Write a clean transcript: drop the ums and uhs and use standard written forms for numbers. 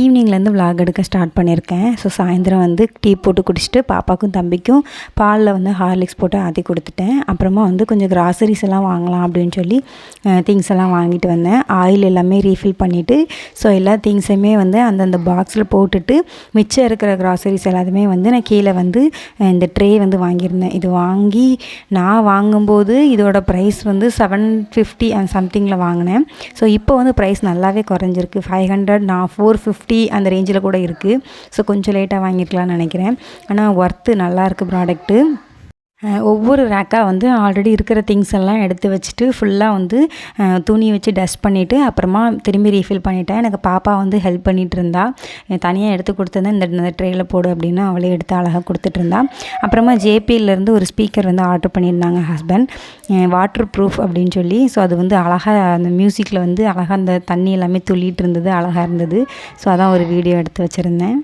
ஈவினிங்லேருந்து vlog எடுக்க start பண்ணியிருக்கேன். So சாயந்தரம் வந்து டீ போட்டு குடிச்சிட்டு பாப்பாக்கும் தம்பிக்கும் பாலில் வந்து ஹார்லிக்ஸ் போட்டு ஆற்றி கொடுத்துட்டேன். அப்புறமா வந்து கொஞ்சம் கிராசரிஸ் எல்லாம் வாங்கலாம் அப்படின்னு சொல்லி திங்ஸ் எல்லாம் வாங்கிட்டு வந்தேன். ஆயில் எல்லாமே ரீஃபில் பண்ணிவிட்டு ஸோ எல்லா திங்ஸையுமே வந்து அந்தந்த பாக்ஸில் போட்டுட்டு மிச்சம் இருக்கிற கிராசரிஸ் எல்லாத்தையுமே வந்து நான் கீழே வந்து இந்த ட்ரே வந்து வாங்கியிருந்தேன். இது வாங்கி நான் வாங்கும்போது இதோட ப்ரைஸ் வந்து 750 அண்ட் சம்திங்கில் வாங்கினேன். ஸோ இப்போ வந்து ப்ரைஸ் நல்லாவே குறைஞ்சிருக்கு. 500 நான் 450 அந்த ரேஞ்சில் கூட இருக்குது. ஸோ கொஞ்சம் லேட்டாக வாங்கியிருக்கலாம்னு நினைக்கிறேன். ஆனால் ஒர்த்து நல்லாயிருக்கு ப்ராடக்ட்டு. ஒவ்வொரு ரேக்காக வந்து ஆல்ரெடி இருக்கிற திங்ஸ் எல்லாம் எடுத்து வச்சுட்டு ஃபுல்லாக வந்து துணி வச்சு டஸ்ட் பண்ணிவிட்டு அப்புறமா திரும்பி ரீஃபில் பண்ணிவிட்டேன். எனக்கு பாப்பா வந்து ஹெல்ப் பண்ணிகிட்டு இருந்தா. தனியாக எடுத்து கொடுத்துருந்தேன், இந்த ட்ரேயில் போடு அப்படின்னு அவளே எடுத்து அழகாக கொடுத்துட்ருந்தா. அப்புறமா ஜேபியிலேருந்து ஒரு ஸ்பீக்கர் வந்து ஆர்டர் பண்ணியிருந்தாங்க ஹஸ்பண்ட், வாட்டர் ப்ரூஃப் அப்படின்னு சொல்லி. ஸோ அது வந்து அழகாக அந்த மியூசிக்கில் வந்து அழகாக அந்த தண்ணி எல்லாமே துள்ளிட்டு இருந்தது, அழகாக இருந்தது. ஸோ அதான் ஒரு வீடியோ எடுத்து வச்சுருந்தேன்.